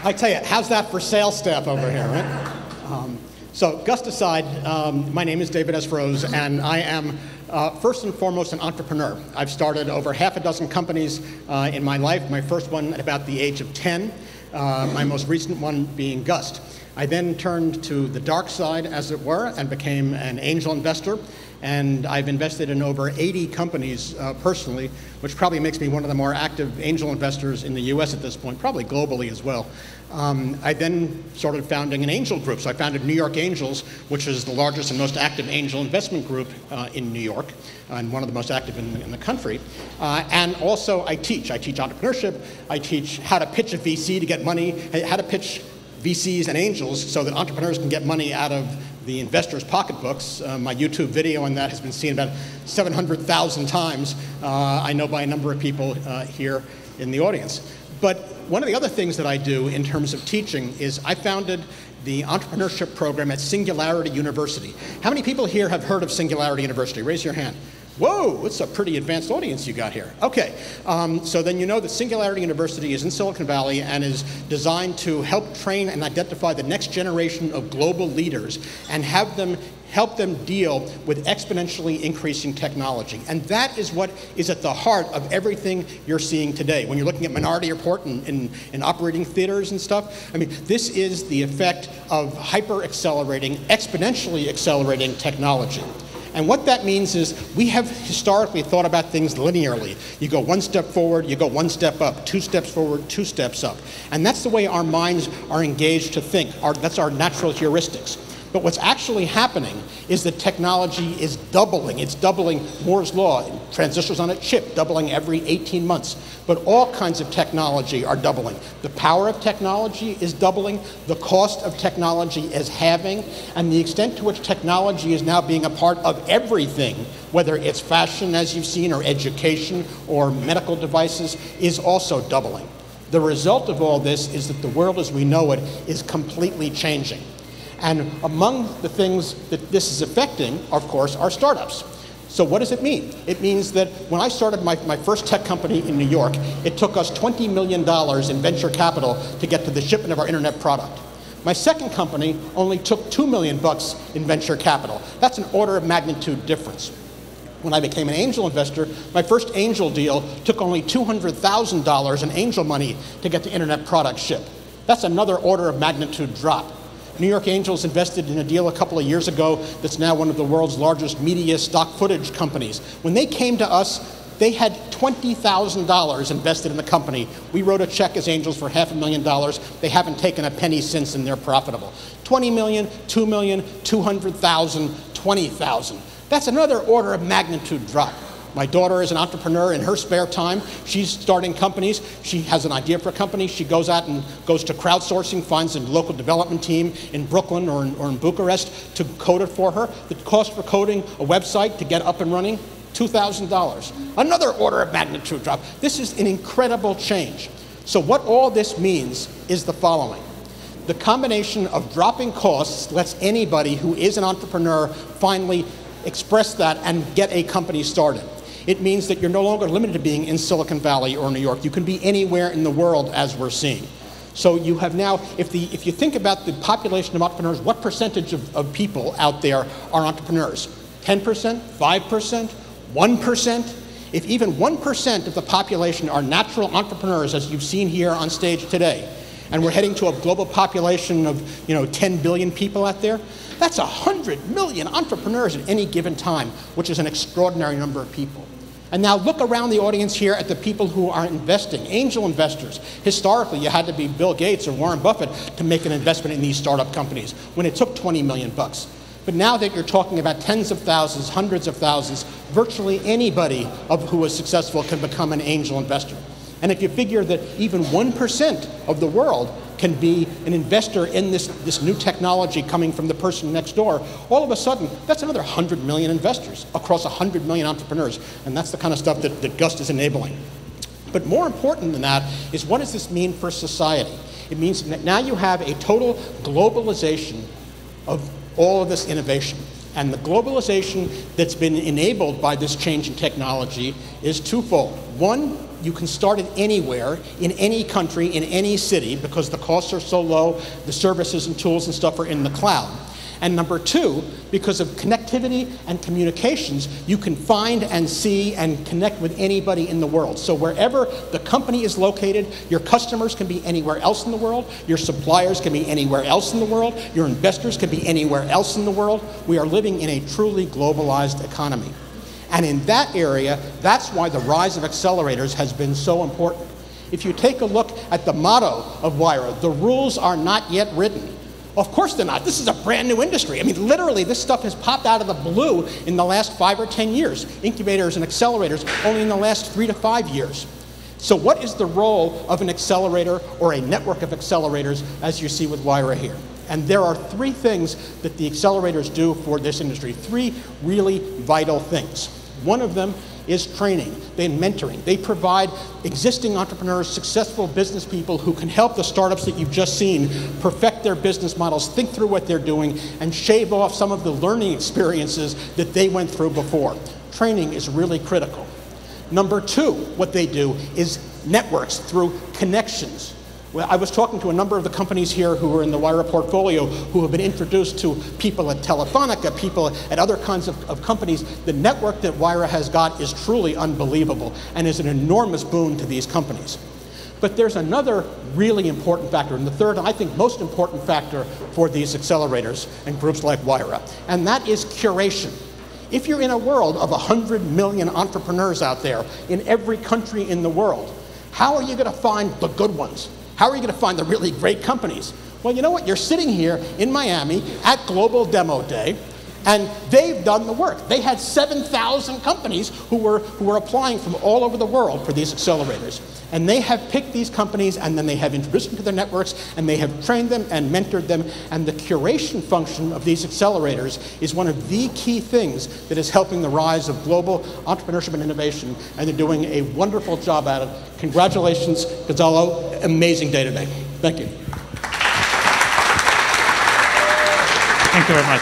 I tell you, how's that for sales staff over here, right? So Gust aside, my name is David S. Rose, and I am first and foremost an entrepreneur. I've started over half a dozen companies in my life, my first one at about the age of 10, my most recent one being Gust. I then turned to the dark side, as it were, and became an angel investor. And I've invested in over 80 companies personally, which probably makes me one of the more active angel investors in the US at this point, probably globally as well. I then started founding an angel group. So I founded New York Angels, which is the largest and most active angel investment group in New York, and one of the most active in the country. And also I teach. I teach entrepreneurship. I teach how to pitch a VC to get money, how to pitch VCs and angels so that entrepreneurs can get money out of the investors' pocketbooks. My YouTube video on that has been seen about 700,000 times, I know by a number of people here in the audience. But one of the other things that I do in terms of teaching is I founded the entrepreneurship program at Singularity University. How many people here have heard of Singularity University? Raise your hand. Whoa, it's a pretty advanced audience you got here. Okay, so then you know that Singularity University is in Silicon Valley and is designed to help train and identify the next generation of global leaders and help them deal with exponentially increasing technology. And that is what is at the heart of everything you're seeing today. When you're looking at Minority Report in operating theaters and stuff, I mean, this is the effect of hyper-accelerating, exponentially accelerating technology. And what that means is we have historically thought about things linearly. You go one step forward, you go one step up, 2 steps forward, 2 steps up. And that's the way our minds are engaged to think. That's our natural heuristics. But what's actually happening is that technology is doubling. It's doubling Moore's Law, transistors on a chip, doubling every 18 months. But all kinds of technology are doubling. The power of technology is doubling. The cost of technology is halving. And the extent to which technology is now being a part of everything, whether it's fashion, as you've seen, or education, or medical devices, is also doubling. The result of all this is that the world as we know it is completely changing. And among the things that this is affecting, of course, are startups. So what does it mean? It means that when I started my first tech company in New York, it took us $20 million in venture capital to get to the shipment of our internet product. My second company only took $2 million in venture capital. That's an order of magnitude difference. When I became an angel investor, my first angel deal took only $200,000 in angel money to get the internet product shipped. That's another order of magnitude drop. New York Angels invested in a deal a couple of years ago that's now one of the world's largest media stock footage companies. When they came to us, they had $20,000 invested in the company. We wrote a check as angels for $500,000. They haven't taken a penny since, and they're profitable. 20 million, 2 million, 200,000, 20,000. That's another order of magnitude drop. My daughter is an entrepreneur in her spare time. She's starting companies. She has an idea for a company. She goes out and goes to crowdsourcing, finds a local development team in Brooklyn or in Bucharest to code it for her. The cost for coding a website to get up and running, $2,000. Another order of magnitude drop. This is an incredible change. So what all this means is the following. The combination of dropping costs lets anybody who is an entrepreneur finally express that and get a company started. It means that you're no longer limited to being in Silicon Valley or New York. You can be anywhere in the world, as we're seeing. So you have now, if you think about the population of entrepreneurs, what percentage of people out there are entrepreneurs? 10%? 5%? 1%? If even 1% of the population are natural entrepreneurs, as you've seen here on stage today, and we're heading to a global population of 10 billion people out there, that's 100 million entrepreneurs at any given time, which is an extraordinary number of people. And now look around the audience here at the people who are investing, angel investors. Historically, you had to be Bill Gates or Warren Buffett to make an investment in these startup companies when it took 20 million bucks. But now that you're talking about tens of thousands, hundreds of thousands, virtually anybody who is successful can become an angel investor. And if you figure that even 1% of the world can be an investor in this new technology coming from the person next door, all of a sudden, that's another 100 million investors across 100 million entrepreneurs. And that's the kind of stuff that Gust is enabling. But more important than that is, what does this mean for society? It means that now you have a total globalization of all of this innovation. And the globalization that's been enabled by this change in technology is twofold. One, you can start it anywhere, in any country, in any city, because the costs are so low, the services and tools and stuff are in the cloud. And number two, because of connectivity and communications, you can find and see and connect with anybody in the world. So wherever the company is located, your customers can be anywhere else in the world, your suppliers can be anywhere else in the world, your investors can be anywhere else in the world. We are living in a truly globalized economy. And in that area, that's why the rise of accelerators has been so important. If you take a look at the motto of Wayra, the rules are not yet written. Of course they're not. This is a brand new industry. I mean, literally, this stuff has popped out of the blue in the last 5 or 10 years. Incubators and accelerators only in the last 3 to 5 years. So what is the role of an accelerator or a network of accelerators, as you see with Wayra here? And there are 3 things that the accelerators do for this industry, 3 really vital things. One of them is training, then mentoring. They provide existing entrepreneurs, successful business people who can help the startups that you've just seen perfect their business models, think through what they're doing, and shave off some of the learning experiences that they went through before. Training is really critical. Number 2, what they do is networks through connections. Well, I was talking to a number of the companies here who are in the Wayra portfolio who have been introduced to people at Telefonica, people at other kinds of companies. The network that Wayra has got is truly unbelievable and is an enormous boon to these companies. But there's another really important factor, and the third, I think, most important factor for these accelerators and groups like Wayra, and that is curation. If you're in a world of 100 million entrepreneurs out there in every country in the world, how are you going to find the good ones? How are you going to find the really great companies? Well, you know what? You're sitting here in Miami at Global Demo Day, and they've done the work. They had 7,000 companies who were applying from all over the world for these accelerators. And they have picked these companies, and then they have introduced them to their networks, and they have trained them and mentored them. And the curation function of these accelerators is one of the key things that is helping the rise of global entrepreneurship and innovation, and they're doing a wonderful job at it. Congratulations, Gonzalo. Amazing day today. Thank you. Thank you very much.